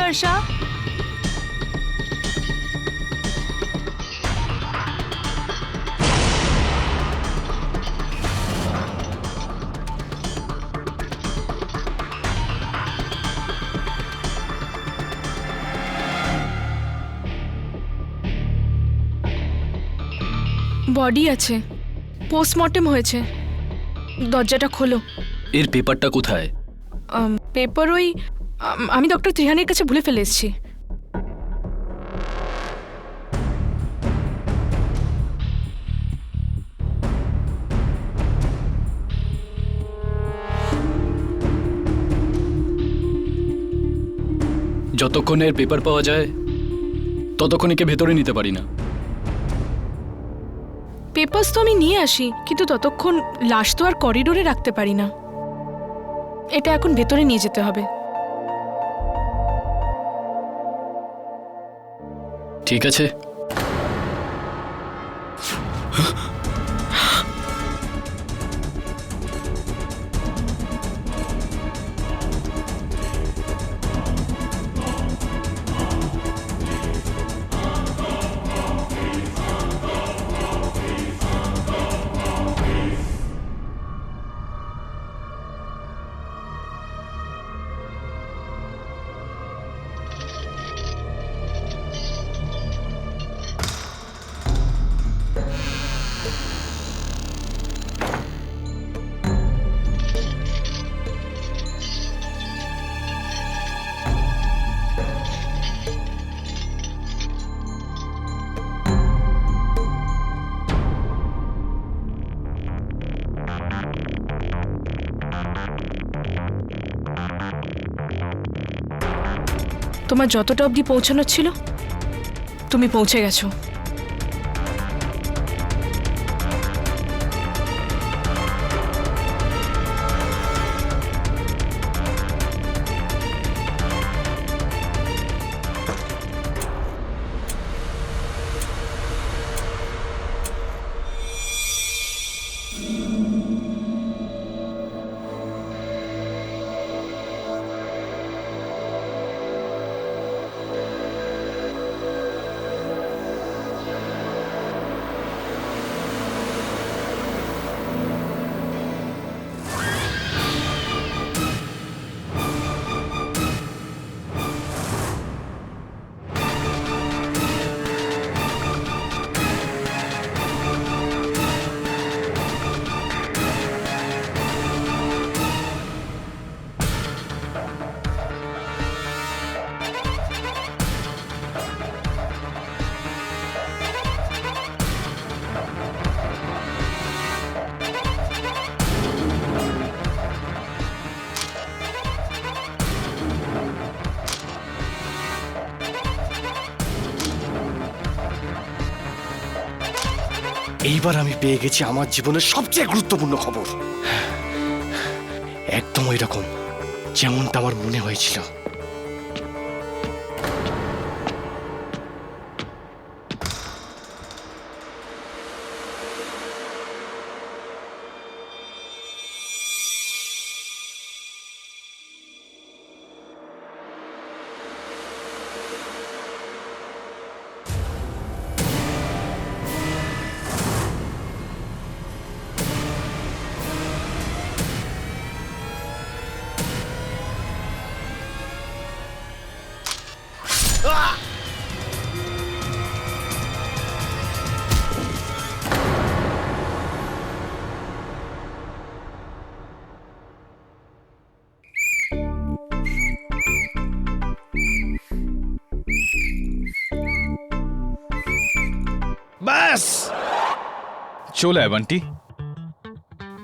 বর্ষা। Body আছে, postmortem হয়েছে। দরজাটা খোলো। এর পেপারটা কোথায়? পেপার ওই আমি ডক্টর ত্রিহানের কাছে ভুলে ফেলে এসেছি। যতক্ষণ এর পেপার পাওয়া যায় ততক্ষণ একে ভেতরে নিতে পারি না। পেপারস তো আমি নিয়ে আসি, কিন্তু ততক্ষণ লাশ তো আর করিডোরে রাখতে পারি না। এটা এখন ভেতরে নিয়ে যেতে হবে। ঠিক আছে। তোমার যতটা অবধি পৌঁছানোর ছিল তুমি পৌঁছে গেছো। এইবার আমি পেয়ে গেছি আমার জীবনের সবচেয়ে গুরুত্বপূর্ণ খবর। একদম ওই রকম যেমনটা আমার মনে হয়েছিল। ব্যাস, চলে আয় বান্টি,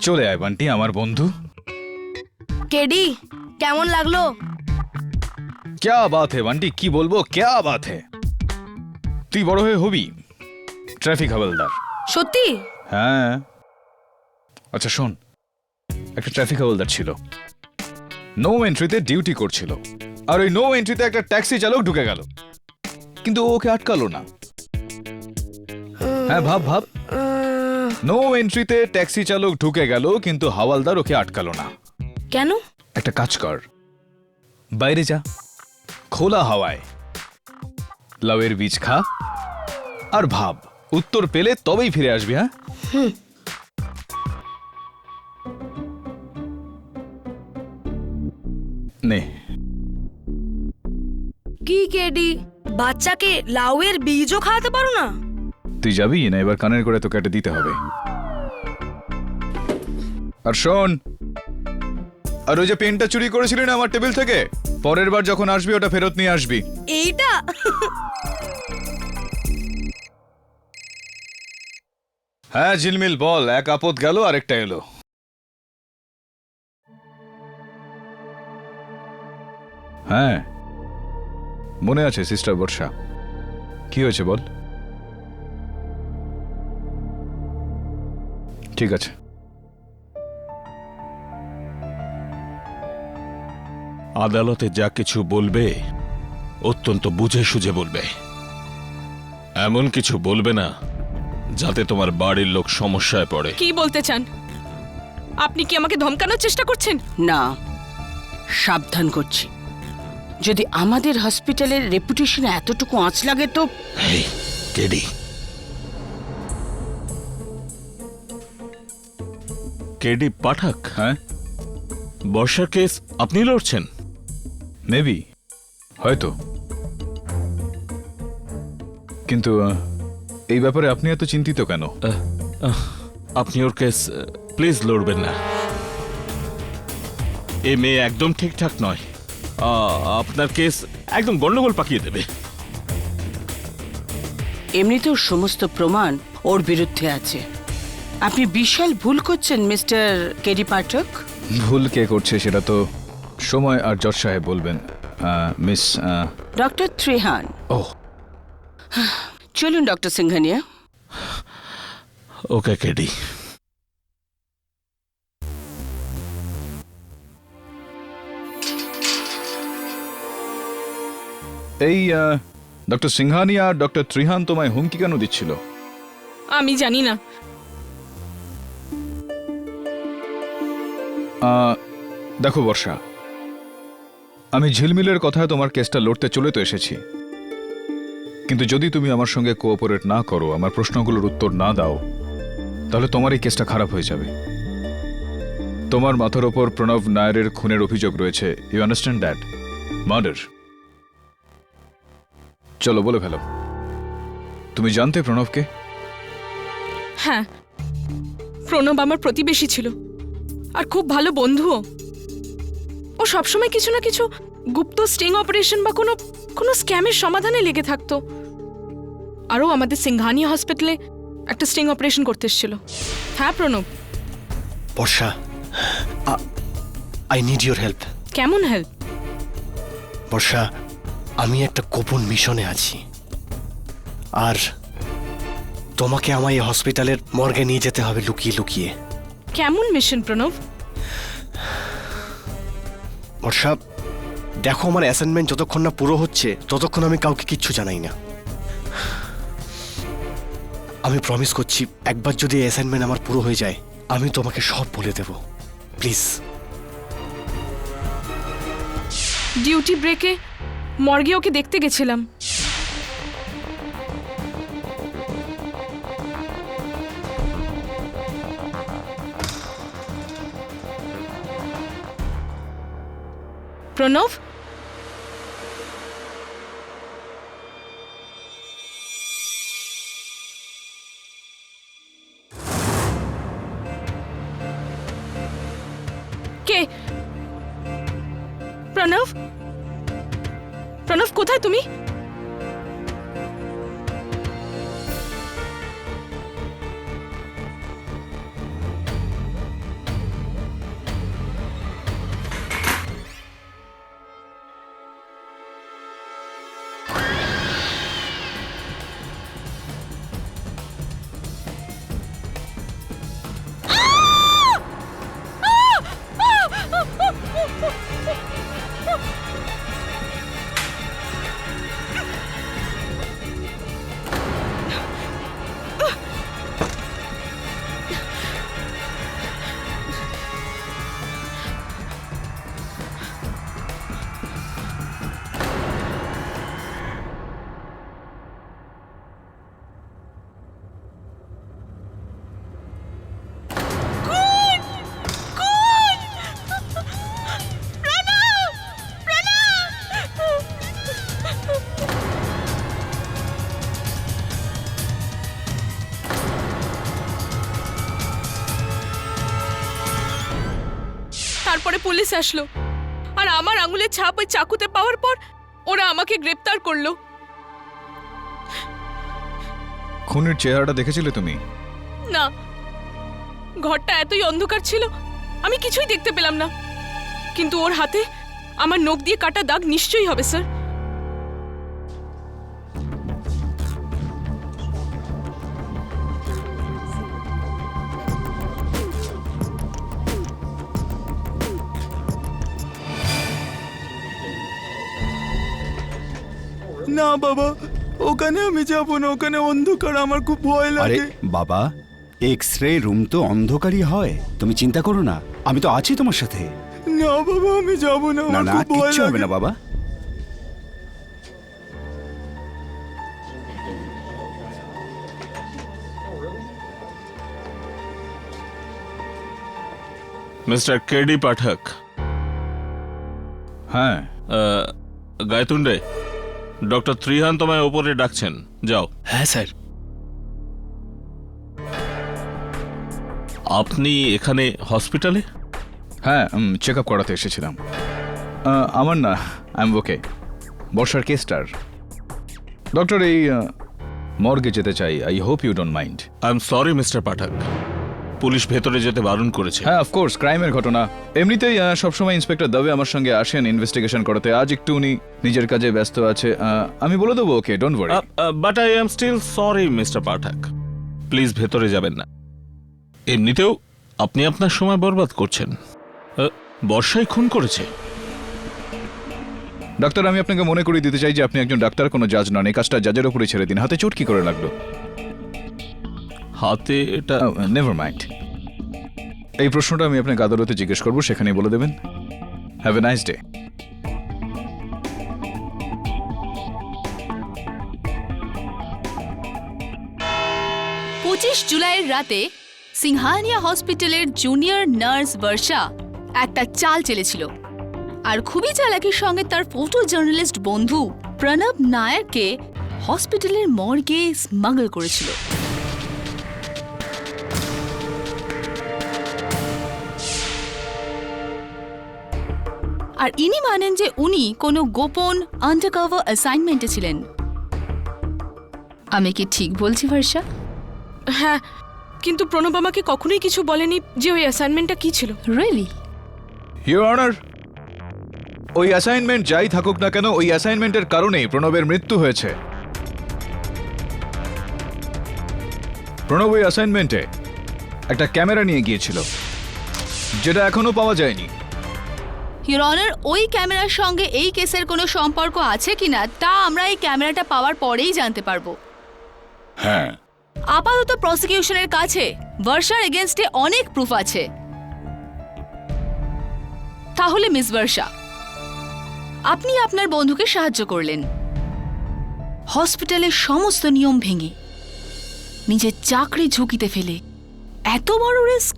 চলে আয় বান্টি আমার বন্ধু। কেডি, কেমন লাগলো? ক্যা বাত হে বান্টি, কি বলবো, ক্যা বাত হে। তুই বড় হয়ে হবি ট্রাফিক হাওলদার। সত্যি? হ্যাঁ। আচ্ছা শোন, একটা ট্রাফিক হাওলদার ছিল, নো এন্ট্রিতে ডিউটি করছিল, আর ওই নো এন্ট্রিতে একটা ট্যাক্সি চালক ঢুকে গেল, কিন্তু ও ওকে আটকালো না। হ্যাঁ ভাব ভাব, নো এন্ট্রিতে ট্যাক্সি চালক ঢুকে গেল কিন্তু হাওলদার ওকে আটকালো না। কেন? একটা কাজ কর, বাইরে যা, খোলা হাওয়ায় লাউয়ের বীজ খা আর ভাব, উত্তর পেলে তবেই ফিরে আসবি। হ্যাঁ, নে। কি কেডি, বাচ্চাকে লাউয়ের বীজও খাওয়াতে পারো না? তুই যাবি না? এবার কানের করে তোকে একটা দিতে হবে। আর শোন, আর ওই যে পেনটা চুরি করেছিলি না আমার টেবিল থেকে, পরের বার যখন আসবি ওটা ফেরত নিয়ে আসবি। এইটা হ্যাঁ ঝিলমিল বল, এক আপদ গেল আরেকটা এলো। হ্যাঁ মনে আছে সিস্টার বর্ষা, কি হয়েছে বল। ঠিক আছে, আদালতে যা কিছু বলবে অত্যন্ত বুঝে সুঝে বলবে। এমন কিছু বলবে না যাতে তোমার বাড়ির লোক সমস্যায় পড়ে। কি বলতে চান? আপনি কি আমাকে ধমকানোর চেষ্টা করছেন? না, সাবধান করছি। যদি আমাদের হসপিটালের রেপুটেশনে এতটুকু আঁচ লাগে তো। হেই কেডি, কেডি পাঠক, হ্যাঁ বর্ষার কেস আপনি লড়ছেন? মেবি, হয়তো, কিন্তু এই ব্যাপারে আপনি এত চিন্তিত কেন? আপনি ওর কেস প্লিজ লড়বেন না। এ মেয়ে একদম ঠিকঠাক নয়। আপনার কেস একদম গন্ডগোল পাকিয়ে দেবে। এমনিতেও সমস্ত প্রমাণ ওর বিরুদ্ধে আছে। আপনি বিশাল ভুল করছেন মিস্টার কেডি পাঠক। ভুল কে করছে সেটা তো সময় আর জজ সাহেব বলবেন। Miss doctor Trihan. ও চলুন ডক্টর সিংহানিয়া। ওকে কেডি। এই ডক্টর সিংহানি আর ডক্টর ত্রিহান তোমায় হুমকি কেন দিচ্ছিল? আমি জানি না। দেখো বর্ষা, আমি ঝিলমিলের কথায় তোমার কেসটা লড়তে চলে তো এসেছি, কিন্তু যদি তুমি আমার সঙ্গে কোঅপারেট না করো, আমার প্রশ্নগুলোর উত্তর না দাও, তাহলে তোমার এই কেসটা খারাপ হয়ে যাবে। তোমার মাথার ওপর প্রণব নায়ারের খুনের অভিযোগ রয়েছে। You understand that? মার্ডার। চলো বলে ফেলো, তুমি জানতে প্রণবকে? হ্যাঁ, প্রণব আমার প্রতিবেশী ছিল আর খুব ভালো বন্ধুও। ও সবসময় কিছু না কিছু গুপ্ত স্টিং অপারেশন বা কোনো কোনো স্ক্যামের সমাধানে লেগে থাকতো। আরও আমাদের সিংহানিয়া হসপিটালে একটা স্টিং অপারেশন করতে এসেছিল। হ্যাঁ প্রণব। বর্ষা, আই নিড ইউর হেল্প। কেমন হেল্প? বর্ষা, আমি একটা গোপন মিশনে আছি, আর তোমাকে আমায় এই হসপিটালের মর্গে নিয়ে যেতে হবে লুকিয়ে লুকিয়ে। কেমন মিশন প্রণব? বর্ষা, দেখো, আমার অ্যাসাইনমেন্ট যতক্ষণ না পুরো হচ্ছে ততক্ষণ আমি কাউকে কিচ্ছু জানাই না। আমি প্রমিস করছি, একবার যদি অ্যাসাইনমেন্ট আমার পুরো হয়ে যায় আমি তোমাকে সব বলে দেব। প্লিজ। ডিউটি ব্রেকে মর্গে ওকে দেখতে গেছিলাম। প্রণব, কে? প্রণব, প্রণব কোথায় তুমি? তারপরে পুলিশ আসলো আর আমার আঙুলের ছাপ ওই চাকুতে পাওয়ার পর ওরা আমাকে গ্রেপ্তার করলো। খুনের চেহারাটা দেখেছিলে তুমি? না, ঘরটা এতই অন্ধকার ছিল আমি কিছুই দেখতে পেলাম না, কিন্তু ওর হাতে আমার নখ দিয়ে কাটা দাগ নিশ্চয়ই হবে স্যার। না বাবা, ওখানে আমি যাব না, ওখানে অন্ধকার, আমার খুব ভয় আরে লাগে। বাবা, এক্স রে রুম তো অন্ধকারই হয়, তুমি চিন্তা করো না, আমি তো আছি তোমার সাথে। না বাবা, আমি যাব না, না আমার না, খুব ভয় কিচ্ছু হবে লাগে। না বাবা। মিস্টার কেডি পাঠক, হ্যাঁ। গায়তুন্ডে, ডক্টর ত্রিহান তোমায় ওপরে ডাকছেন, যাও। হ্যাঁ স্যার। আপনি এখানে হসপিটালে? হ্যাঁ, চেক আপ করাতে এসেছিলাম। আমার না, আই এম ওকে। বর্ষার কেসটার ডক্টর এই মর্গে যেতে চাই। I hope you don't mind. I am sorry mister Pathak, police ভেতরে যেতে বারণ করেছে। হ্যাঁ, অফকোর্স, ক্রাইমের ঘটনা। এমনিতেই সবসময় ইন্সপেক্টর দবে আমার সঙ্গে আসেন ইনভেস্টিগেশন করতে। আজ একটু উনি নিজের কাজে ব্যস্ত আছে। আমি বলে দেবো okay, don't worry. But I am still sorry mister Pathak, please ভেতরে যাবেন না। এমনিতেও আপনি আপনার সময় বরবাদ করছেন। বর্ষায় খুন করেছে। ডাক্তার, আমি আপনাকে মনে করিয়ে দিতে চাই যে আপনি একজন ডাক্তার, কোনো জাজ নন। এই কাজটা জাজের উপরে ছেড়ে দিন। হাতে চোট কি করে লাগলো? হাতে এটা নেভার মাইন্ড। এই প্রশ্নটা আমি আপনাকে আদালতে জিজ্ঞেস করবো, সেখানেই বলে দেবেন। Have a nice day. জুলাইয়ের রাতে সিংহানিয়া হসপিটালের জুনিয়র নার্স বর্ষা একটা চাল চেলেছিল আর খুবই চালাকির সঙ্গে তার ফটো জার্নালিস্ট বন্ধু প্রণব নায়ারকে হসপিটালের মর্গে স্মাগল করেছিল। আর ইনি মানেন যে উনি কোনো গোপন আন্ডারকভার অ্যাসাইনমেন্টে ছিলেন। আমি কি ঠিক বলছি বর্ষা? হ্যাঁ, কিন্তু প্রণব আমাকে কখনোই কিছু বলেনি যে ওই অ্যাসাইনমেন্টটা কি ছিল। রিয়েলি? ইওর অনার, ওই অ্যাসাইনমেন্ট যাই থাকুক না কেন, ওই অ্যাসাইনমেন্টের কারণেই প্রণবের মৃত্যু হয়েছে। প্রণব ওই অ্যাসাইনমেন্টে একটা ক্যামেরা নিয়ে গিয়েছিল, যেটা এখনো পাওয়া যায়নি। ইওর অনার, ওই ক্যামেরার সঙ্গে এই কেসের কোনো সম্পর্ক আছে কিনা তা আমরা এই ক্যামেরাটা পাওয়ার পরেই জানতে পারবো। হ্যাঁ, আপাতত প্রসিকিউশনের কাছে বর্ষার এগেনস্টে অনেক প্রুফ আছে। তাহলে মিস বর্ষা, আপনি আপনার বন্ধুকে সাহায্য করলেন হসপিটালের সমস্ত নিয়ম ভেঙে, নিজের চাকরি ঝুঁকিতে ফেলে। এত বড় রিস্ক?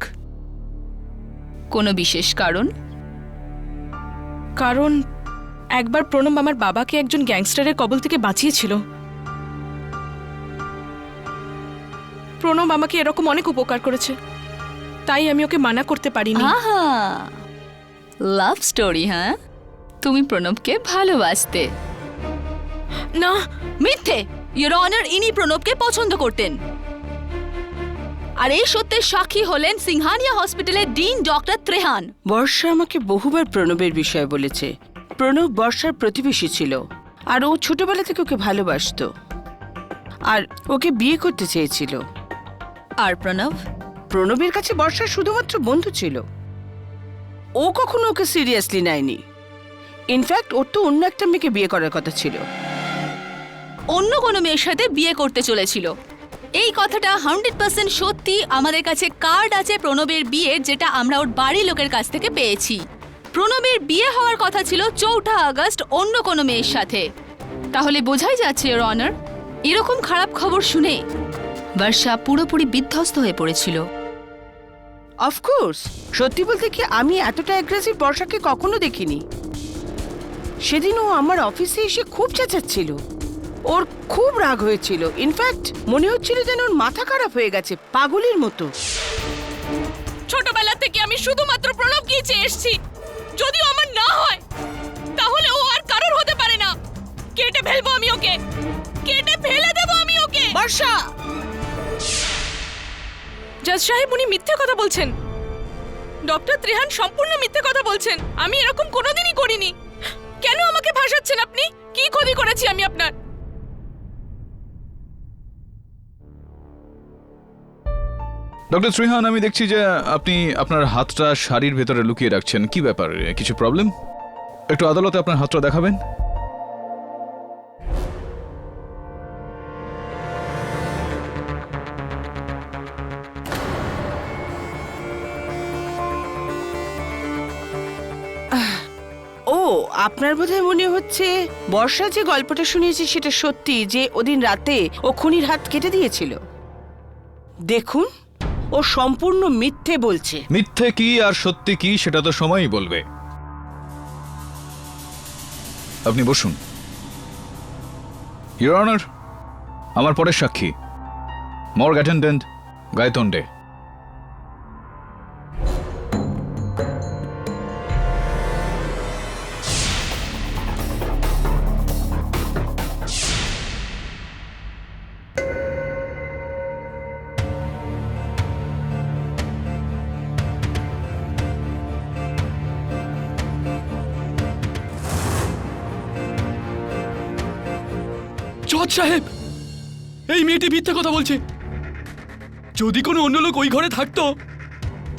কোনো বিশেষ কারণ? কারণ একবার প্রণব আমার বাবাকে একজন গ্যাংস্টারের কবল থেকে বাঁচিয়েছিল। প্রণব আমাকে এরকম অনেক উপকার করেছে, তাই আমি ওকে মানা করতে পারিনি। আহা, লাভ স্টোরি। হ্যাঁ, তুমি প্রণবকে ভালোবাসতে? না, মিথ্যে। ইওর অনার, ইনি প্রণবকে পছন্দ করতেন। আর এই সত্যের সাক্ষী হলেন সিংহানিয়া হসপিটালের ডিন ডক্টর ত্রেহান। বর্ষা আমাকে বহুবার প্রণবের বিষয়ে বলেছে। প্রণব বর্ষার প্রতিবেশী ছিল আর ও ছোটবেলা থেকে ওকে ভালোবাসতো আর ওকে বিয়ে করতে চেয়েছিল। আর প্রণব? প্রণবের কাছে বর্ষা শুধুমাত্র বন্ধু ছিল, ও কখনো ওকে সিরিয়াসলি নেয়নি। ইনফ্যাক্ট ওর তো অন্য একটা মেয়েকে বিয়ে করার কথা ছিল। অন্য কোনো মেয়ের সাথে বিয়ে করতে চলেছিল। এই কথাটা 100% সত্যি। আমাদের কাছে কার্ড আছে প্রণবের বিয়ের, যেটা আমরা ওর বাড়ির লোকের কাছ থেকে পেয়েছি। প্রণবের বিয়ে হওয়ার কথা ছিল 4 আগস্ট অন্য কোনো মেয়ের সাথে। তাহলে বোঝাই যাচ্ছে ইওর অনার, এরকম খারাপ খবর শুনে বর্ষা পুরোপুরি বিধ্বস্ত হয়ে পড়েছিল। অফকোর্স, সত্যি বলতে কি আমি এতটা অ্যাগ্রেসিভ বর্ষাকে কখনো দেখিনি। সেদিন ও আমার অফিসে এসে খুব চেঁচাচ্ছিল, ওর খুব রাগ হয়েছিল। ইনফ্যাক্ট মনে হচ্ছিল যেন ওর মাথা খারাপ হয়ে গেছে, পাগলের মতো। ছোটবেলা থেকে আমি শুধুমাত্র প্রণবকেই চেয়ে এসেছি। যদিও আমার না হয় তাহলে ও আর কারোর হতে পারে না। কেটে ফেলবো আমি ওকে, কেটে ফেলে দেবো আমি ওকে। বর্ষা, জাজ সাহেব, উনি মিথ্যে কথা বলছেন। ডক্টর ত্রিহান সম্পূর্ণ মিথ্যে কথা বলছেন। আমি এরকম কোনোদিনই করিনি। কেন আমাকে ভাসাচ্ছেন আপনি? কি ক্ষতি করেছি আমি আপনার? ডক্টর ত্রিহান, আমি দেখছি যে আপনি আপনার হাতটা শাড়ির ভেতরে লুকিয়ে রাখছেন। কি ব্যাপার, কিছু প্রবলেম? একটু আদালতে আপনার হাতটা দেখাবেন। ও আপনার বোধহয় মনে হচ্ছে বর্ষা যে গল্পটা শুনিয়েছে সেটা সত্যি, যে ওদিন রাতে ও খুনির হাত কেটে দিয়েছিল। দেখুন, ও সম্পূর্ণ মিথ্যে বলছে। মিথ্যে কি আর সত্যি কি সেটা তো সময়ই বলবে। আপনি বসুন। ইওর অনার, আমার পরের সাক্ষী মর্গ অ্যাটেন্ডেন্ট গায়তোন্ডে। জজ সাহেব, এই মেয়েটি মিথ্যে কথা বলছে। যদি কোনো অন্য লোক ওই ঘরে থাকতো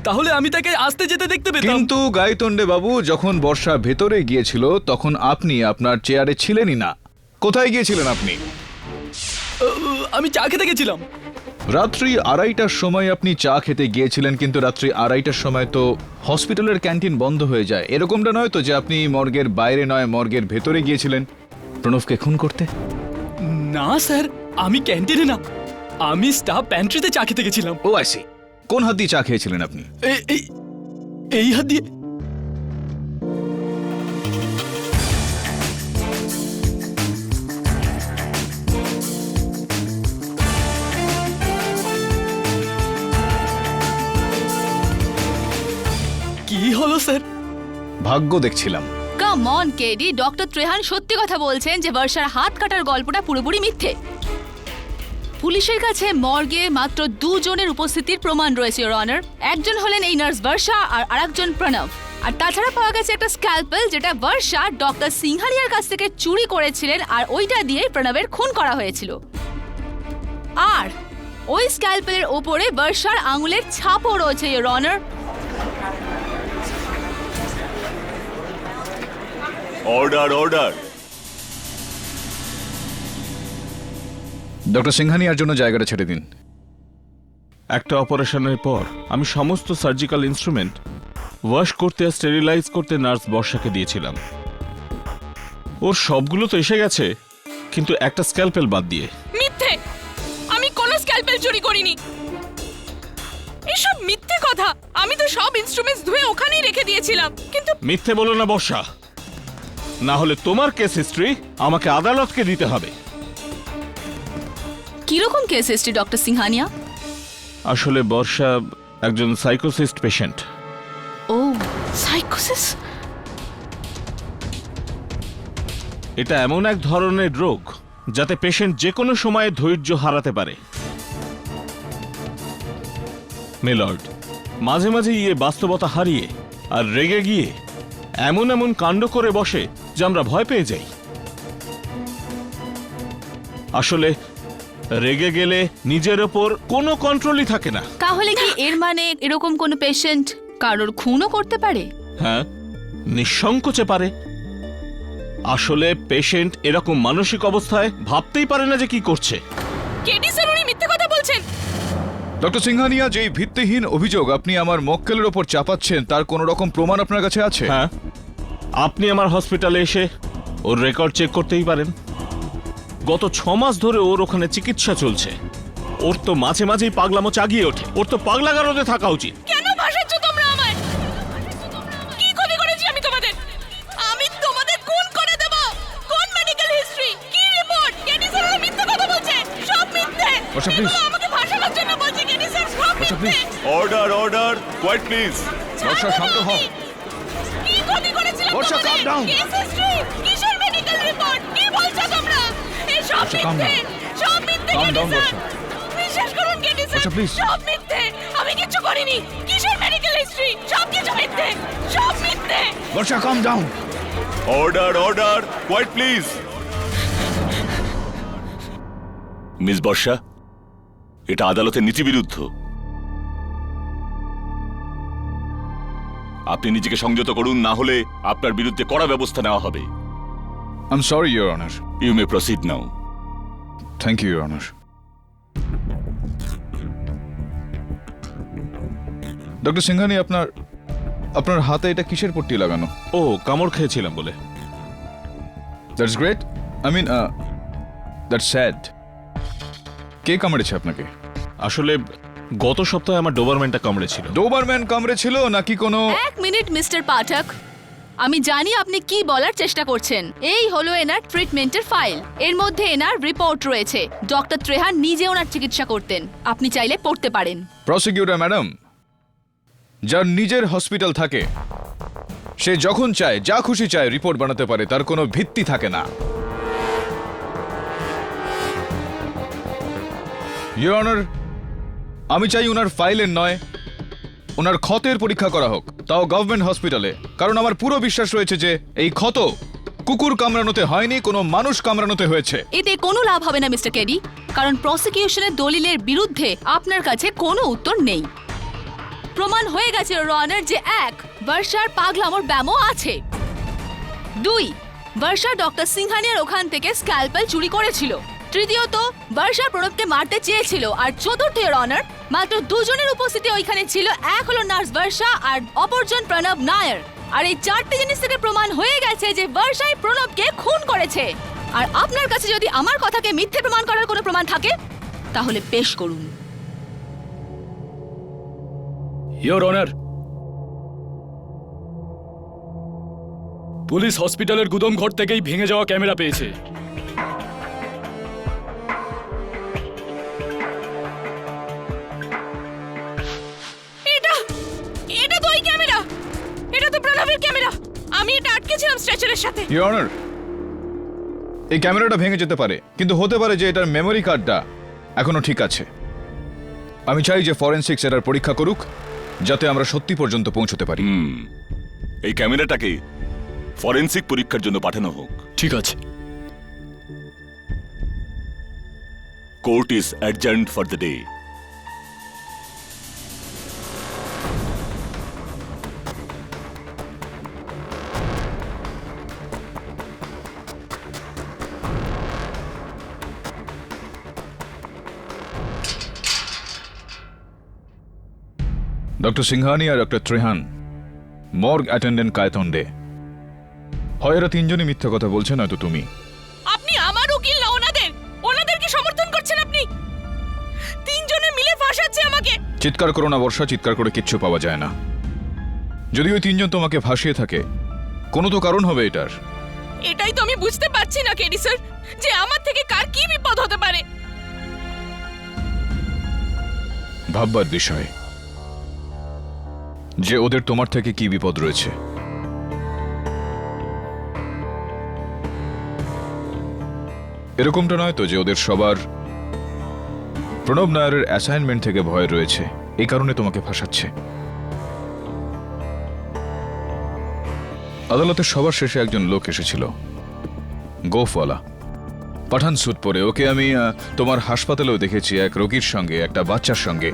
তাহলে আমি তাকে আসতে যেতে দেখতে পেতাম। কিন্তু গায়তোন্ডে বাবু, যখন বর্ষা ভেতরে গিয়েছিল তখন আপনি আপনার চেয়ারে ছিলেনই না। কোথায় গিয়েছিলেন আপনি? আমি চা খেতে গেছিলাম। রাত্রি 2:30টার সময় আপনি চা খেতে গিয়েছিলেন, কিন্তু রাত্রি 2:30টার সময় তো হসপিটালের ক্যান্টিন বন্ধ হয়ে যায়। এরকমটা নয় তো যে আপনি মর্গের বাইরে নয়, মর্গের ভেতরে গিয়েছিলেন প্রণবকে খুন করতে? না স্যার, আমি ক্যান্টিনে না, আমি স্টাফ প্যান্ট্রিতে চা খেতে গেছিলাম। ও আইসি। কোন হাত দিয়ে চা খেয়েছিলেন আপনি? এই হাত দিয়ে। কি হলো স্যার? ভাগ্য দেখছিলাম। Come on KD, doctor Trihan সত্যি কথা বলছেন যে বর্ষার হাত কাটার গল্পটা পুরোপুরি মিথ্যে। পুলিশের কাছে মর্গে মাত্র 2 জনের উপস্থিতির প্রমাণ রয়েছে, ইওর অনার। একজন হলেন এই নার্স বর্ষা আর আরেকজন প্রণব। আর তাছাড়া পাওয়া গেছে একটা স্ক্যালপেল, যেটা বর্ষা ডক্টর সিংহারিয়ার কাছ থেকে চুরি করেছিলেন, আর ওইটা দিয়ে প্রণবের খুন করা হয়েছিল। আর ওই স্ক্যালপেলের ওপরে বর্ষার আঙুলের ছাপও রয়েছে, your honour. Order, order. Doctor সিংহানিয়ার জন্য জায়গাটা ছেড়ে দিন। একটা অপারেশনের পর আমি সমস্ত সার্জিক্যাল ইনস্ট্রুমেন্ট ওয়াশ করতে আর স্টেরিলাইজ করতে নার্স বর্ষাকে দিয়েছিলাম। ওর সবগুলো তো এসে গেছে, কিন্তু একটা স্ক্যালপেল বাদ দিয়ে। মিথ্যে! আমি কোনো স্ক্যালপেল চুরি করিনি। এসব মিথ্যে কথা। আমি তো সব ইনস্ট্রুমেন্টস ধুয়ে ওখানেই রেখে দিয়েছিলাম। কিন্তু মিথ্যে বলো না বর্ষা, না হলে তোমার কেস হিস্ট্রি আমাকে আদালতকে দিতে হবে। কিরকম কেস হিস্ট্রি ডক্টর সিংহানিয়া? আসলে বর্ষা একজন সাইকোসিস্ট পেশেন্ট। ও, সাইকোসিস? এটা এমন এক ধরনের রোগ যাতে পেশেন্ট যে কোনো সময়ে ধৈর্য হারাতে পারে। মিলর্ড, মাঝে মাঝে বাস্তবতা হারিয়ে আর রেগে গিয়ে এমন এমন কাণ্ড করে বসে যে আমরা ভয় পেয়ে যাই। আসলে রেগে গেলে নিজের ওপর কোনো কন্ট্রোলই থাকে না। তাহলে কি এর মানে এরকম কোনো পেশেন্ট কারোর খুনও করতে পারে? হ্যাঁ, নিঃসংকোচে পারে। আসলে পেশেন্ট এরকম মানসিক অবস্থায় ভাবতেই পারে না যে কি করছে। কেডি স্যার, উনি মিথ্যে কথা বলছেন। ডক্টর সিংহানিয়া, যেই ভিত্তিহীন অভিযোগ আপনি আমার মক্কেলের ওপর চাপাচ্ছেন তার কোনো রকম প্রমাণ আপনার কাছে আছে? হ্যাঁ, আপনি আমার হসপিটালে এসে ওর রেকর্ড চেক করতেই পারেন। গত 6 মাস ধরে ওর ওখানে চিকিৎসা চলছে। ওর তো মাঝে মাঝেই পাগলামো চাগিয়ে ওঠে। ওর তো পাগলাগারদে থাকা উচিত। কেন ভাসাচ্ছ তোমরা আমায়? কি ক্ষতি করেছি আমি তোমাদের? আমি তোমাদের খুন করে দেব। কোন মেডিকেল হিস্ট্রি, কি রিপোর্ট? কেডি স্যার মিথ্যে কথা বলছে, সব মিথ্যে। বর্ষা, প্লিজ। আমাকে ভাসানোর জন্য বলছে কেডি স্যার, সব Barsha please, order order quiet please. Barsha শান্ত হও। কি ক্ষতি করেছিলাম বর্ষা, তোমাদের? calm down. Case history, কিসের মেডিকেল রিপোর্ট? কি বলছো তোমরা? এই সব বর্ষা, calm মিথ্যে, সব মিথ্যে Calm কেডি down, স্যার। বর্ষা। বিশ্বাস করুন কেডি স্যার, বর্ষা, please. সব মিথ্যে। আমি কিচ্ছু করিনি। কিসের মেডিকেল হিস্ট্রি? সব কিছু মিথ্যে, সব মিথ্যে। Barsha calm down. Order order quiet please. Miss Barsha, এটা আদালতের নীতি বিরুদ্ধ। আপনি নিজেকে সংযত করুন, না হলে আপনার বিরুদ্ধে কড়া ব্যবস্থা নেওয়া হবে। I am sorry your honour. You may proceed now. Thank you your honour. Doctor Singhani, আপনার হাতে এটা কিসের পট্টি লাগানো? ও কামড় খেয়েছিলাম বলে। That's great. I mean that's sad. কে কামড়েছে আপনাকে? আসলে গত সপ্তাহে আমার ডোবারম্যানটা কামড়েছিল। ডোবারম্যান কামড়েছিল নাকি কোনো? এক মিনিট মিস্টার পাঠক, আমি জানি আপনি কি বলার চেষ্টা করছেন। এই হলো এনার ট্রিটমেন্টের ফাইল। এর মধ্যে এনার রিপোর্ট রয়েছে। ডক্টর ত্রেহান নিজে ওনার চিকিৎসা করতেন। আপনি চাইলে পড়তে পারেন। প্রসিকিউটর ম্যাডাম, যার নিজের হসপিটাল থাকে সে যখন চায় যা খুশি চায় রিপোর্ট বানাতে পারে, তার কোনো ভিত্তি থাকে না। ইওর অনার, আমি চাই ওনার ফাইলের নয়, ওনার ক্ষতের পরীক্ষা করা হোক, তাও গভর্নমেন্ট হসপিটালে। কারণ আমার পুরো বিশ্বাস রয়েছে যে এই ক্ষত কুকুর কামড়ানোতে হয়নি, কোনো মানুষ কামড়ানোতে হয়েছে। এতে কোনো লাভ হবে না মিস্টার কেডি, কারণ প্রসিকিউশনের দলিলের বিরুদ্ধে আপনার কাছে কোনো উত্তর নেই। প্রমাণ হয়ে গেছে ইওর অনার যে এক, বর্ষার পাগলামোর ব্যামো আছে। দুই, বর্ষা ডক্টর সিংহানিয়ার ওখান থেকে স্ক্যালপেল চুরি করেছিল। তৃতীয়ত, বর্ষা প্রণবকে মারতে চেয়েছিল। আর চতুর্থ ইওর অনার, মাত্র দুজনের উপস্থিতি ওইখানে ছিল। এক হলো নার্স বর্ষা আর অপরজন প্রণব নায়ার। আর এই চারটি জিনিস থেকে প্রমাণ হয়ে গেছে যে বর্ষাই প্রণবকে খুন করেছে। আর আপনার কাছে যদি আমার কথাকে মিথ্যে প্রমাণ করার কোনো প্রমাণ থাকে তাহলে পেশ করুন। ইওর অনার, পুলিশ হসপিটালের গুদম ঘর থেকেই ভেঙে যাওয়া ক্যামেরা পেয়েছে। এটা তো ওই ক্যামেরা, এটা তো প্রণবের ক্যামেরা। আমি এটা আটকেছিলাম স্ট্রেচারের সাথে। ইওর অনার, এই ক্যামেরাটা ভেঙে যেতে পারে, কিন্তু হতে পারে যে এটার মেমোরি কার্ডটা এখনো ঠিক আছে। আমি চাই যে ফরেনসিক্স এটার পরীক্ষা করুক, যাতে আমরা সত্যি পর্যন্ত পৌঁছতে পারি। এই ক্যামেরাটাকে ফরেনসিক পরীক্ষার জন্য পাঠানো হোক। ঠিক আছে। Court is adjourned for the day. Doctor Singhani আর doctor Trehan morgue attendant Kaitonde. হয় এরা তিনজনই মিথ্যা কথা বলছে, নয়তো তুমি। আপনি আমার উকিল না ওনাদেরকে সমর্থন করছেন। আপনি তিনজনে মিলে ফাঁসাচ্ছে আমাকে। চিৎকার করো না বর্ষা, চিৎকার করে কিচ্ছু পাওয়া যায় না। যদি ওই তিনজন তোমাকে ভাসিয়ে থাকে, কোনো তো কারণ হবে এটার। এটাই তো আমি বুঝতে পারছি না কেডি স্যার, যে আমার থেকে কার কি বিপদ হতে পারে। ভাববার বিষয় যে ওদের তোমার থেকে কি বিপদ রয়েছে। এরকমটা নয় তো যে ওদের সবার প্রণব নায়ারের অ্যাসাইনমেন্ট থেকে ভয় রয়েছে, এই কারণে তোমাকে ফাঁসাচ্ছে। আদালতের সবার শেষে একজন লোক এসেছিল, গোফওয়ালা, পাঠান স্যুট পরে। ওকে আমি তোমার হাসপাতালেও দেখেছি, এক রোগীর সঙ্গে, একটা বাচ্চার সঙ্গে।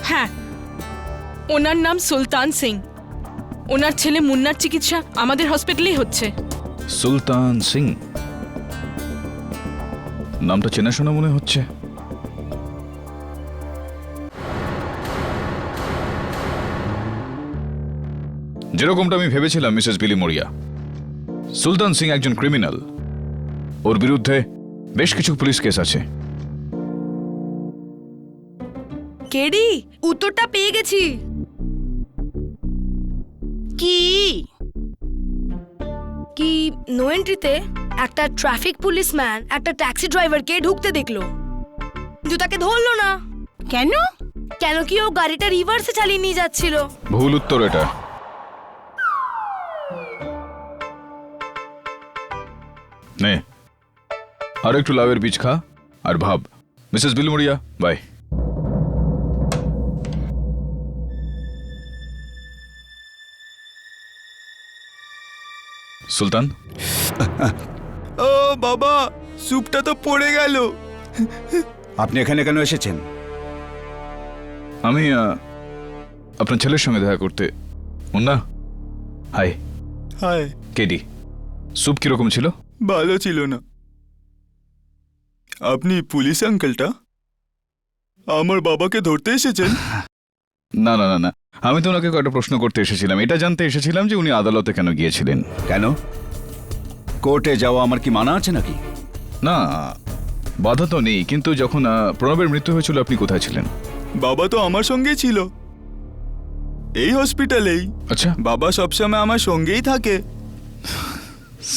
হ্যাঁ, ওনার নাম সুলতান সিং। ওনার ছেলে মুন্নার চিকিৎসা আমাদের হসপিটালেই হচ্ছে। সুলতান সিং নামটা চেনাশোনা মনে হচ্ছে। যেরকমটা আমি ভেবেছিলাম মিসেস বিলি মরিয়া, সুলতান সিং একজন ক্রিমিনাল। ওর বিরুদ্ধে বেশ কিছু পুলিশ কেস আছে। কেডি, উত্তরটা পেয়ে গেছি। কি কি নো এন্ট্রিতে একটা ট্রাফিক পুলিশম্যান একটা ট্যাক্সি ড্রাইভারকে ঢুকতে দেখলো, কিন্তু তাকে ধরলো না। কেন? কেন কি ও গাড়িটা রিভার্সে চালিয়ে নিয়ে যাচ্ছিল? ভুল উত্তর এটা। নে আর একটু লাউয়ের বীজ খা আর ভাব। Mrs বিলমুরিয়া, by. সুলতান, ও বাবা, স্যুপটা তো পড়ে গেল। আপনি এখানে কেন এসেছেন? আমি আপনার ছেলের সঙ্গে দেখা করতে। মুন্না, হাই। হায়, কেডি, স্যুপ কিরকম ছিল? ভালো ছিল না। আপনি পুলিশ আঙ্কেলটা? আমার বাবাকে ধরতে এসেছেন? না না না না, আমি তো ওনাকে কয়েকটা প্রশ্ন করতে এসেছিলাম। এটা জানতে এসেছিলাম যে উনি আদালতে কেন গিয়েছিলেন। কেন? কোর্টে যাওয়া আমার কি মানা আছে নাকি? না, বাধা তো নেই, কিন্তু যখন প্রণবের মৃত্যু হয়েছিল আপনি কোথায় ছিলেন? বাবা তো আমার সঙ্গেই ছিল, এই হসপিটালেই। আচ্ছা, বাবা সবসময় আমার সঙ্গেই থাকে।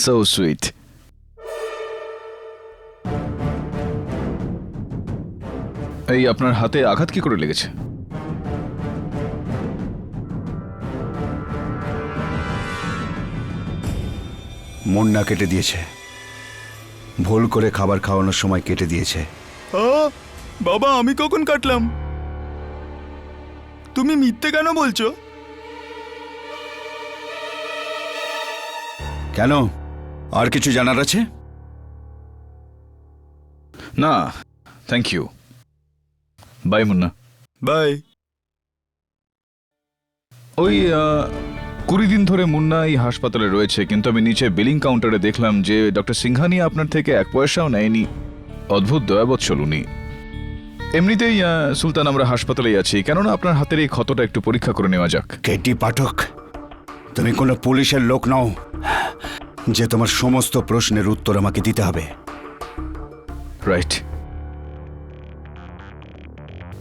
So sweet. এই আপনার হাতে আঘাত কি করে লেগেছে? মুন্না কেটে দিয়েছে, ভুল করে খাবার খাওয়ানোর সময় কেটে দিয়েছে। বাবা, আমি কখন কাটলাম? তুমি মিথ্যে কেন বলছো? কেন, আর কিছু জানার আছে? না, thank you. Bye Munna. Bye. ওই 20 দিন ধরে মুন্না এই হাসপাতালে রয়েছে, কিন্তু আমি নিচে বিলিং কাউন্টারে দেখলাম যে ডক্টর সিংহানিয়া আপনার থেকে 1 পয়সাও নেয়নি। অদ্ভুত দয়াবৎসল উনি। এমনিতেই সুলতান, আমরা হাসপাতালেই আছি, কেননা আপনার হাতের এই ক্ষতটা একটু পরীক্ষা করে নেওয়া যাক। কেটি পাঠক, তুমি কোনো পুলিশের লোক নও যে তোমার সমস্ত প্রশ্নের উত্তর আমাকে দিতে হবে। রাইট,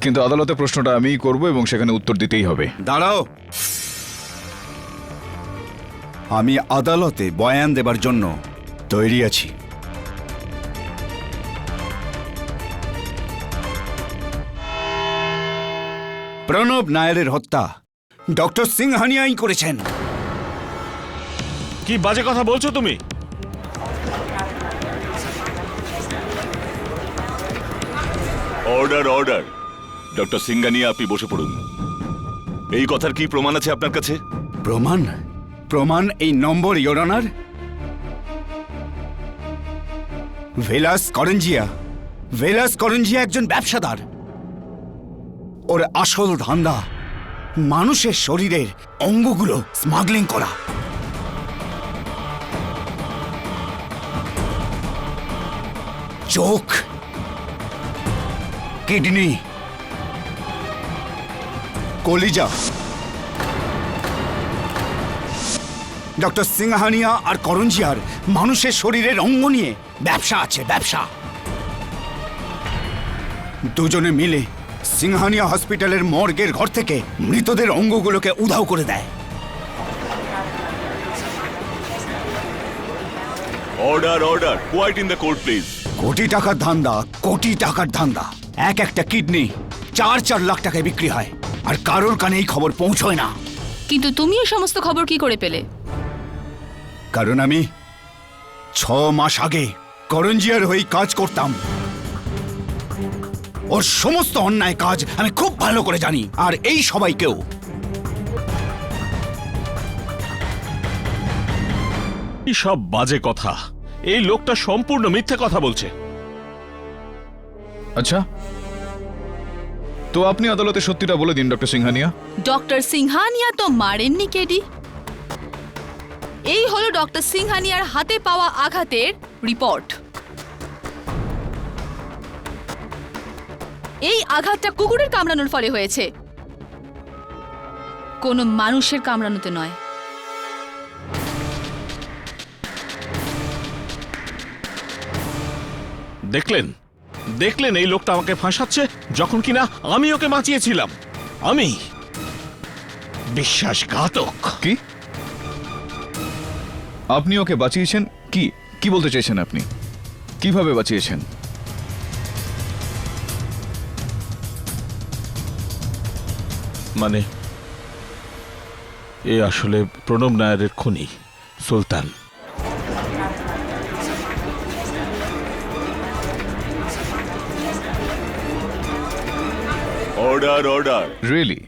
কিন্তু আদালতে প্রশ্নটা আমিই করব এবং সেখানে উত্তর দিতেই হবে। দাঁড়াও, আমি আদালতে বয়ান দেবার জন্য তৈরি আছি। প্রণব নায়ারের হত্যা ডক্টর সিংহানিয়াই করেছেন। কি বাজে কথা বলছো তুমি? Order, order. ডক্টর সিংহানিয়া, আপনি বসে পড়ুন। এই কথার কি প্রমাণ আছে আপনার কাছে? প্রমাণ? প্রমাণ এই নম্বর, ইয়োর অনার। ভেলাস করঞ্জিয়া একজন ব্যবসাদার। ওর আসল ধান্দা মানুষের শরীরের অঙ্গগুলো স্মাগলিং করা। চোখ, কিডনি, কলিজা। ডক্টর সিংহানিয়া আর করঞ্জিয়ার মানুষের শরীরের অঙ্গ নিয়ে ব্যবসা আছে, ব্যবসা। দুজনে মিলে সিংহানিয়া হসপিটালের মর্গের ঘর থেকে মৃতদের অঙ্গগুলোকে উধাও করে দেয়। Order, order. Quiet in the court, please. কোটি টাকার ধান্দা, কোটি টাকার ধান্দা। একটা কিডনি 4 লাখ টাকায় বিক্রি হয়, আর কারোর কানে এই খবর পৌঁছয় না। কিন্তু তুমি এই সমস্ত খবর কি করে পেলে? কারণ আমি 6 মাস আগে করঞ্জিয়ার হয়ে কাজ করতাম। ওর সমস্ত অন্যায় কাজ আমি খুব ভালো করে জানি, আর এই সবাইকেও। এই সব বাজে কথা। এই লোকটা সম্পূর্ণ মিথ্যে কথা বলছে। আচ্ছা, তো আপনি আদালতে সত্যিটা বলে দিন ডক্টর সিংহানিয়া। ডক্টর সিংহানিয়া তো মারেননি কেডি। এই হলো ডক্টর সিংহানিয়ার হাতে পাওয়া আঘাতের রিপোর্ট। এই আঘাতটা কুকুরের কামড়ানোর ফলে হয়েছে, কোনো মানুষের কামড়ানোতে নয়। দেখলেন এই লোকটা আমাকে ফাঁসাচ্ছে, যখন কিনা আমি ওকে বাঁচিয়েছিলাম। আমি বিশ্বাসঘাতক। কি? আপনি ওকে বাঁচিয়েছেন? কি বলতে চাইছেন আপনি? কিভাবে বাঁচিয়েছেন? মানে এ আসলে প্রণব নায়ারের খুনি সুলতান। Order order. রিয়েলি?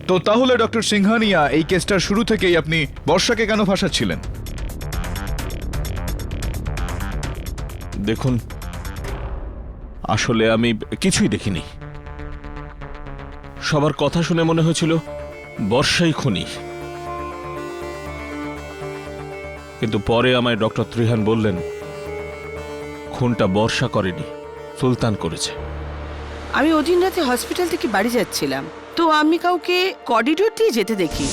তো তাহলে ডক্টর সিংহানিয়া এই কেসটার শুরু থেকেই আপনি বর্ষাকে কেন ফাঁসাচ্ছিলেন? দেখুন, আসলে আমি কিছুই দেখিনি। সবার কথা শুনে মনে হয়েছিল বর্ষাই খুনি, কিন্তু পরে আমায় ডক্টর ত্রিহান বললেন খুনটা বর্ষা করেনি, সুলতান করেছে। আমি ওদিন রাতে হসপিটাল থেকে বাড়ি যাচ্ছিলাম, তো আমি কাউকে করিডোর দিয়ে যেতে দেখি।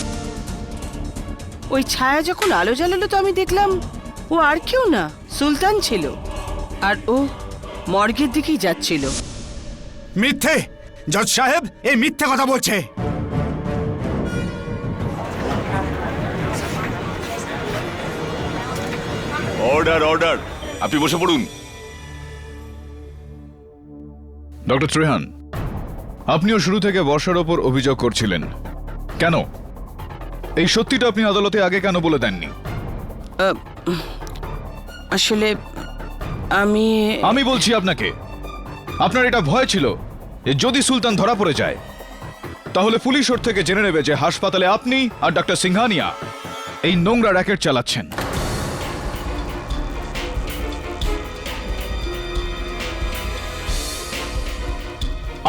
ওই ছায়া যখন আলো জ্বালালো তো আমি দেখলাম ও আর কেউ না, সুলতান ছিল। আর ও মর্গের দিকেই যাচ্ছিল। মিথ্যে! জজ সাহেব, এই মিথ্যে কথা বলছে। অর্ডার অর্ডার, আপনি বসে পড়ুন। ডক্টর ত্রিহান, আপনিও শুরু থেকে বর্ষার ওপর অভিযোগ করছিলেন, কেন? এই সত্যিটা আপনি আদালতে আগে কেন বলে দেননি? আসলে আমি বলছি আপনাকে, আপনার এটা ভয় ছিল যে যদি সুলতান ধরা পড়ে যায় তাহলে পুলিশ ওর থেকে জেনে নেবে যে হাসপাতালে আপনি আর ডক্টর সিংহানিয়া এই নোংরা র্যাকেট চালাচ্ছেন।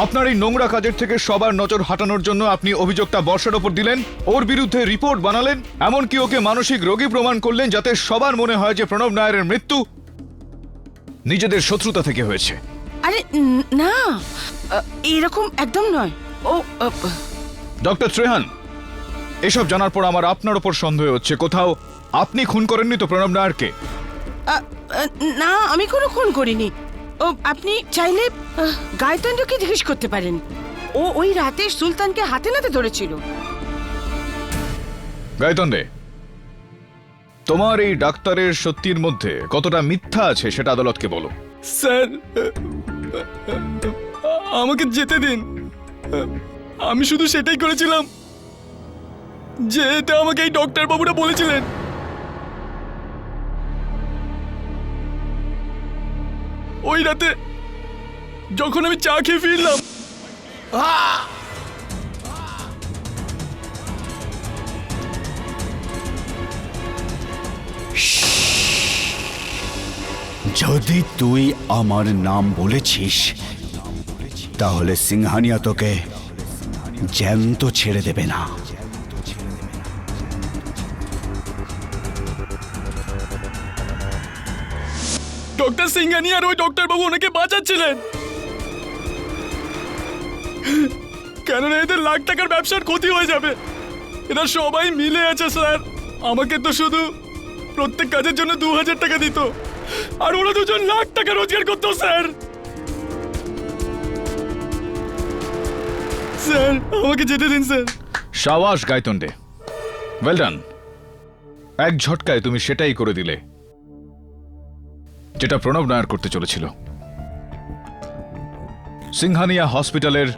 আপনার এই নোংরা কাজের থেকে সবার নজর হাঁটানোর জন্য আপনি অভিযোগটা বর্ষার ওপর দিলেন, ওর বিরুদ্ধে রিপোর্ট বানালেন, এমনকি ওকে মানসিক রোগী প্রমাণ করলেন যাতে সবার মনে হয় যে প্রণব নায়ারের মৃত্যু নিজেদের শত্রুতা থেকে হয়েছে। আরে না, এরকম একদম নয়। ও ডক্টর ত্রিহান, এসব জানার পর আমার আপনার ওপর সন্দেহ হচ্ছে কোথাও আপনি খুন করেননি তো প্রণব নায়ারকে? না, আমি কোনো খুন করিনি। ও আপনি চাইলে গায়তোয়ানকে জিজ্ঞেস করতে পারেন। ও ওই রাতে সুলতানকে হাতে নাতে ধরেছিল। গায়তোয়ান, তোমার এই ডাক্তারের সত্যির মধ্যে কতটা মিথ্যা আছে সেটা আদালতকে বলো। স্যার, আমাকে যেতে দিন। আমি শুধু সেটাই করেছিলাম যে এটা আমাকে এই ডক্টর বাবুরা বলেছিলেন। ওই রাতে যখন আমি চা খেয়ে ফিরলাম, যদি তুই আমার নাম বলেছিস তাহলে সিংহানিয়া তোকে জ্যান্ত ছেড়ে দেবে না। ডক্টর সিংহানি আর ওই ডক্টর বাবু ওনাকে বাঁচাচ্ছিলেন, কেননা এদের লাখ টাকার ব্যবসার ক্ষতি হয়ে যাবে। এরা সবাই মিলে আছে স্যার। আমাকে তো শুধু প্রত্যেক কাজের জন্য 2000 টাকা দিত, আর ওরা দুজন লাখ টাকা রোজগার করতো স্যার। স্যার, আমাকে যেতে দিন স্যার। সাবাস গায়তোয়ান, ওয়েল ডান। এক ঝটকায় তুমি সেটাই করে দিলে যেটা প্রণব নায়ার করতে চলেছিল। সিংহানিয়া হসপিটালের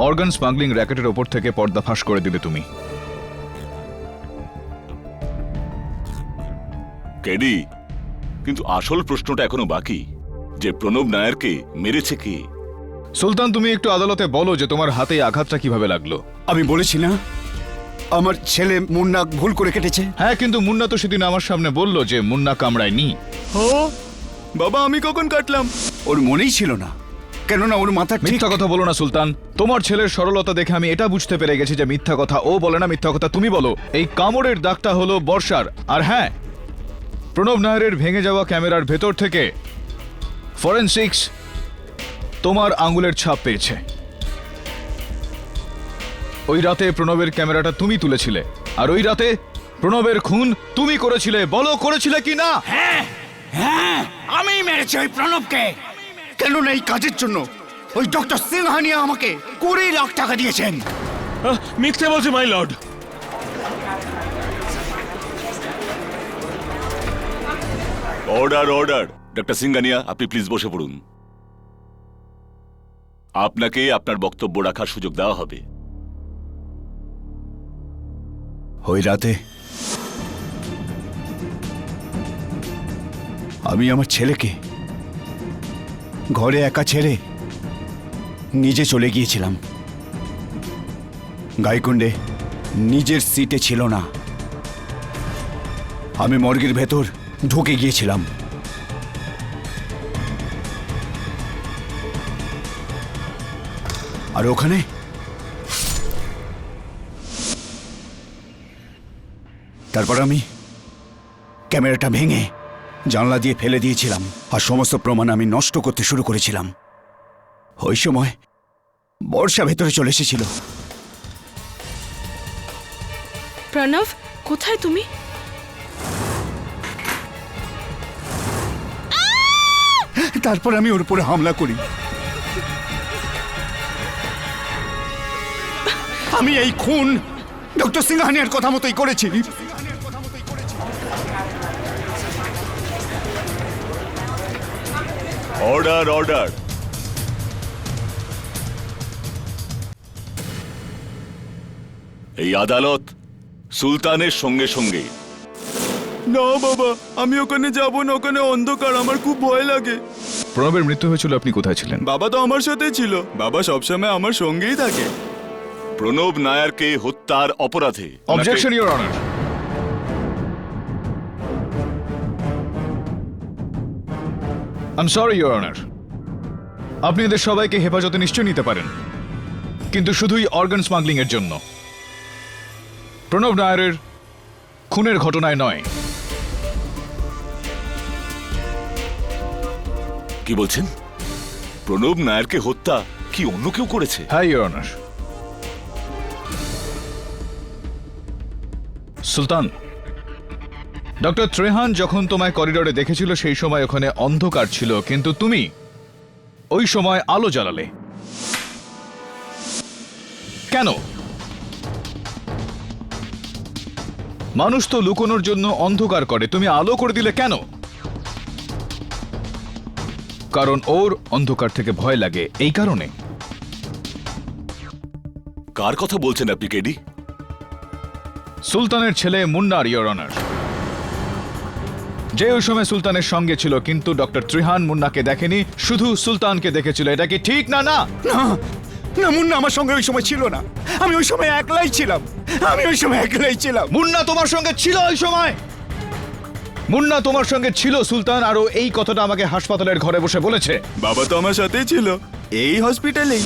অর্গান স্মাগলিং র্যাকেটের ওপর থেকে পর্দা ফাঁস করে দিলে তুমি। কেডি, কিন্তু আসল প্রশ্নটা এখনো বাকি, যে প্রণব নায়ারকে মেরেছে কে? সুলতান, তুমি একটু আদালতে বলো যে তোমার হাতে আঘাতটা কিভাবে লাগলো। আমি বলেছি না আমার ছেলে মুন্না ভুল করে কেটেছে। হ্যাঁ, কিন্তু মুন্না তো সেদিন আমার সামনে বলল যে মুন্না কামড়ায়নি। ও বাবা, আমি কখন কাটলাম? ওর মনেই ছিল না, কেননা ওর মাথা ঠিক। মিথ্যা কথা বলো না সুলতান। তোমার ছেলের সরলতা দেখে আমি এটা বুঝতে পেরে গেছি যে মিথ্যা কথা ও বলে না, মিথ্যা কথা তুমি বলো। এই কামড়ের দাগটা হলো বর্ষার। আর হ্যাঁ, প্রণব নায়ারের ভেঙে যাওয়া ক্যামেরার ভেতর থেকে ফরেনসিক্স তোমার আঙ্গুলের ছাপ পেয়েছে। ওই রাতে প্রণবের ক্যামেরাটা তুমি তুলেছিলে, আর ওই রাতে প্রণবের খুন তুমি করেছিলে। বলো, করেছিলে কি না? হ্যাঁ হ্যাঁ, আমি মেরেছি ওই প্রণবকে। কেননা এই কাজের জন্য ওই ডক্টর সিংহানিয়া আমাকে 20 লাখ টাকা দিয়েছেন। মিথ্যে বলছে my lord. Order order. Doctor Singhania, আপনি প্লিজ বসে পড়ুন। আপনাকে আপনার বক্তব্য রাখার সুযোগ দেওয়া হবে। ওই রাতে আমি আমার ছেলেকে ঘরে একা ছেড়ে নিজে চলে গিয়েছিলাম। গাইকুণ্ডে নিজের সিটে ছিল না, আমি মর্গের ভেতর ঢুকে গিয়েছিলাম। আর ওখানে তারপর আমি ক্যামেরাটা ভেঙে জানলা দিয়ে ফেলে দিয়েছিলাম আর সমস্ত প্রমাণ আমি নষ্ট করতে শুরু করেছিলাম। ওই সময় বর্ষা ভেতরে চলে এসেছিল। প্রণব, কোথায় তুমি? তারপর আমি ওর উপরে হামলা করি। আমি এই খুন ডক্টর সিংহানিয়ার কথা মতোই করেছি। Order order. এই আদালত সুলতানের সঙ্গে সঙ্গে। না বাবা, আমি ওখানে যাব না, ওখানে অন্ধকার, আমার খুব ভয় লাগে। প্রণবের মৃত্যু হয়েছিল, আপনি কোথায় ছিলেন? বাবা তো আমার সাথেই ছিল, বাবা সবসময় আমার সঙ্গেই থাকে। প্রণব নায়ারকে হত্যার অপরাধে objection, your honour. I am sorry, your honour. আপনি এদের সবাইকে হেফাজতে নিশ্চয় নিতে পারেন, কিন্তু শুধুই অর্গান স্মাগলিং এর জন্য, প্রণব নায়ারের খুনের ঘটনায় নয়। কি বলছেন? প্রণব নায়ারকে হত্যা কি অন্য কেউ করেছে? হ্যাঁ, your honour. Sultan, doctor Trehan যখন তোমায় করিডোরে দেখেছিল সেই সময় ওখানে অন্ধকার ছিল, কিন্তু তুমি ওই সময় আলো জ্বালালে কেন? মানুষ তো লুকোনোর জন্য অন্ধকার করে, তুমি আলো করে দিলে কেন? কারণ ওর অন্ধকার থেকে ভয় লাগে, এই কারণে। কার কথা বলছেন আপনি, কেডি? সুলতানের ছেলে মুন্নার, ইওর অনার, যে ওই সময় সুলতানের সঙ্গে ছিল, কিন্তু ডক্টর ত্রিহান মুন্নাকে দেখেনি, শুধু সুলতানকে দেখেছিল। এটা কি ঠিক না? না না, মুন্না আমার সঙ্গে ওই সময় ছিল না, আমি ওই সময় একলাই ছিলাম, মুন্না তোমার সঙ্গে ছিল ওই সময়। মুন্না তোমার সঙ্গে ছিল সুলতান, আর ও এই কথাটা আমাকে হাসপাতালের ঘরে বসে বলেছে। বাবা তো আমার সাথেই ছিল, এই হসপিটালেই।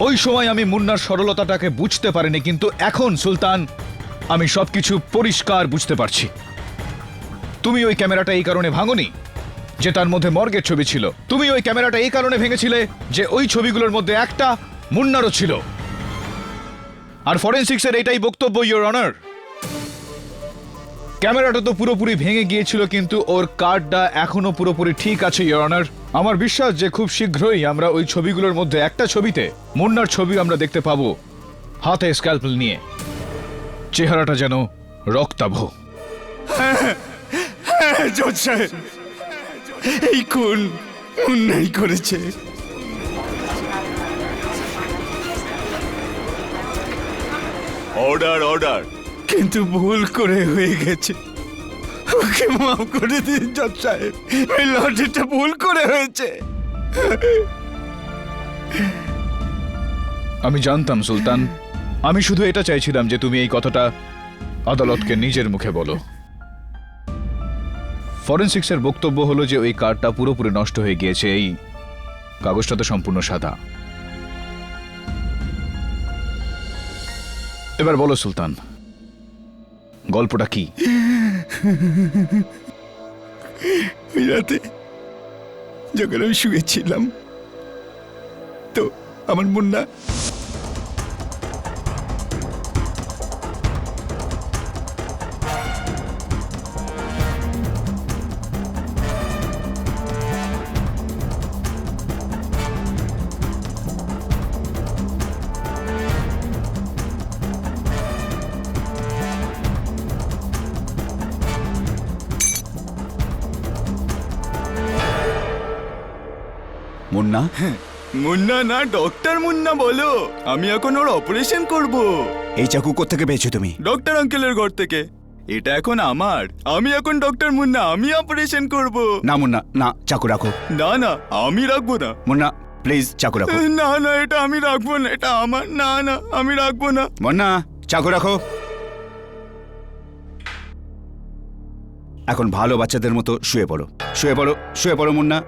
ওই সময় আমি মুন্নার সরলতাটাকে বুঝতে পারিনি, কিন্তু এখন সুলতান আমি সবকিছু পরিষ্কার বুঝতে পারছি। তুমি ওই ক্যামেরাটা এই কারণে ভাঙনি যে তার মধ্যে মর্গের ছবি ছিল, তুমি ওই ক্যামেরাটা এই কারণে ভেঙেছিলে যে ওই ছবিগুলোর মধ্যে একটা মুন্নারও ছিল। আর ফরেনসিক্সের এটাই বক্তব্য, ইওর অনার। ক্যামেরাটা তো পুরোপুরি ভেঙে গিয়েছিল, কিন্তু ওর কার্ডটা এখনো পুরোপুরি ঠিক আছে, ইওর অনার। আমার বিশ্বাস যে খুব শীঘ্রই আমরা ওই ছবিগুলোর মধ্যে একটা ছবিতে মুন্নার ছবি আমরা দেখতে পাবো, হাতে স্ক্যালপেল নিয়ে, চেহারাটা যেন রক্তাভ। জজ সাহেব, এই খুন মুন্নাই করেছে। Order order. কিন্তু ভুল করে হয়ে গেছে, ওকে মাফ করে দিন জজ সাহেব, এই লটারিটা ভুল করে হয়েছে। আমি জানতাম সুলতান, আমি শুধু এটা চাইছিলাম যে তুমি এই কথাটা আদালতকে নিজের মুখে বলো। ফরেনসিক্সের বক্তব্য হলো যে ওই কার্ডটা পুরোপুরি নষ্ট হয়ে গিয়েছে, এই কাগজটা তো সম্পূর্ণ সাদা। এবার বলো সুলতান, গল্পটা কি? ওই রাতে যখন আমি শুয়েছিলাম, তো আমার মুন্না মুন্না, মুন্না না, ডক্টর মুন্না বলো। আমি এখন ওর অপারেশন করব। এই চাকু কোত্থেকে পেয়েছো তুমি? ডক্টর আঙ্কেলের ঘর থেকে। এটা এখন আমার। আমি এখন ডক্টর মুন্না, আমি অপারেশন করব। না মুন্না, না, চাকু রাখো। না না, আমি রাখবো না। মুন্না প্লিজ চাকু রাখো। না না, এটা আমি রাখবো না, এটা আমার। না না, আমি রাখবো না। মুন্না চাকু রাখো। এখন ভালো বাচ্চাদের মতো শুয়ে পড়ো, শুয়ে পড়ো, শুয়ে পড়ো মুন্না।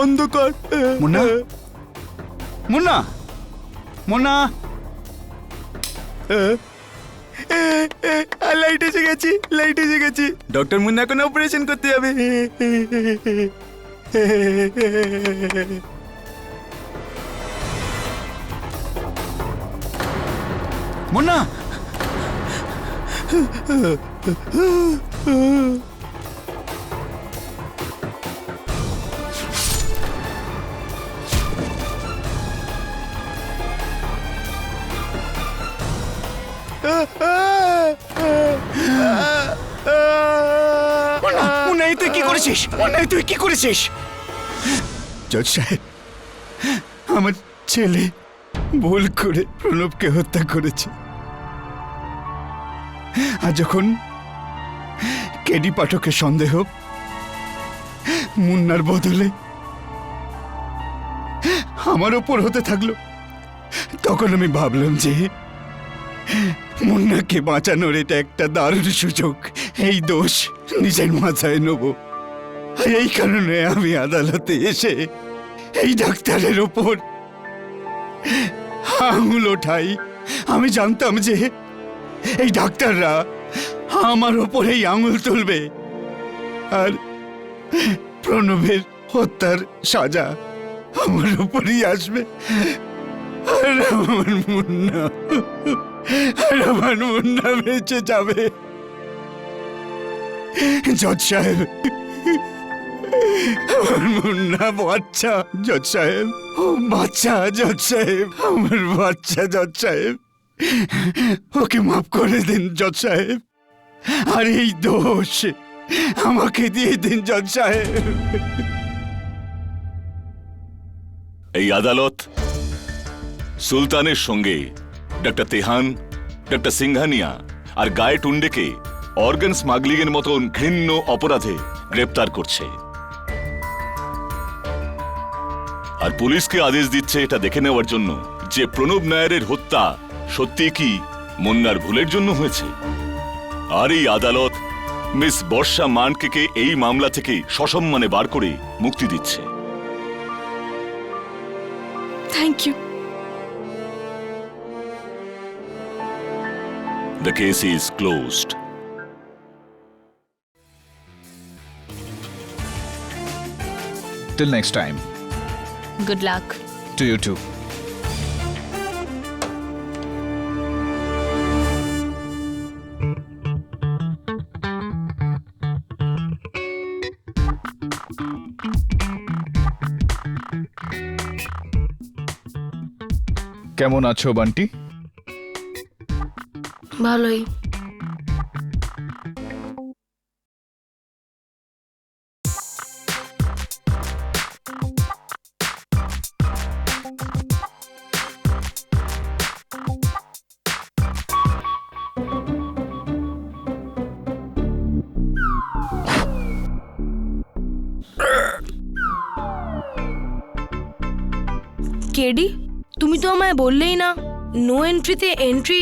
অন্ধকার। মুন্না, মুন্না, মুন্না। লাইট এসে গেছি, লাইট এসে গেছি। ডক্টর মুন্না এখন অপারেশন করতে যাবে। মুন্না, মুন্না, এই তুই কি করেছিস? মুন্না, এই তুই কি করেছিস? জজ সাহেব, আমার ছেলে ভুল করে প্রণবকে হত্যা করেছে। আর যখন কেডি পাঠকের সন্দেহ মুন্নার বদলে আমার ওপর হতে থাকলো, তখন আমি ভাবলাম যে মুন্নাকে বাঁচানোর এটা একটা দারুণ সুযোগ। এই দোষ নিজের মাথায় নেব। এই কারণে আমি আদালতে এসে এই ডাক্তারের ওপর আঙুল ওঠাই। আমি জানতাম যে এই ডাক্তাররা আমার ওপর এই আঙুল তুলবে আর প্রণবের হত্যার সাজা আমার ওপরই আসবে। আর আমার মুন্না বেঁচে যাবে। জজ সাহেব, আমার মুন্না বাচ্চা। জজ সাহেব, ও বাচ্চা। জজ সাহেব, আমার বাচ্চা। জজ সাহেব, ওকে মাফ করে দিন জজ সাহেব। আর এই দোষ আমাকে দিয়ে দিন জজ সাহেব। এই আদালত সুলতানের সঙ্গে ডক্টর তেহান, ডক্টর সিংহানিয়া আর গায়ে টুন্ডেকে অর্গান স্মাগলিং এর মতন ঘৃণ্য অপরাধে গ্রেপ্তার করছে আর পুলিশকে আদেশ দিচ্ছে এটা দেখে নেওয়ার জন্য যে প্রণব নায়ারের হত্যা সত্যি কি মুন্নার ভুলের জন্য হয়েছে। আর এই আদালত মিস বর্ষা মানকে এই মামলা থেকে সসম্মানে বার করে মুক্তি দিচ্ছে। Thank you. The case is closed. Till next time. Good luck. To you too. কেমন আছো বান্টি? ভালোই। কেডি, তুমি তো আমায় বললেই না নো এন্ট্রিতে এন্ট্রি,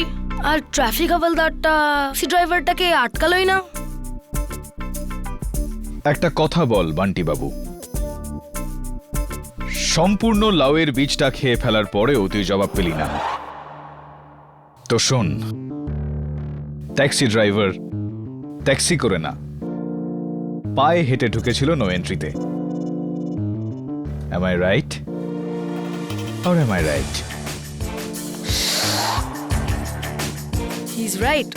আর ট্রাফিক হাওলদারটা ট্যাক্সি ড্রাইভারটাকে আটকালোই না। একটা কথা বল বান্টি বাবু, সম্পূর্ণ লাউয়ের বীজটা খেয়ে ফেলার পরেও তুই জবাব পেলি না। তো শোন, ট্যাক্সি ড্রাইভার ট্যাক্সি করে না, পায়ে হেঁটে ঢুকেছিল নো এন্ট্রিতে। Am I right? Or am I right? He is right.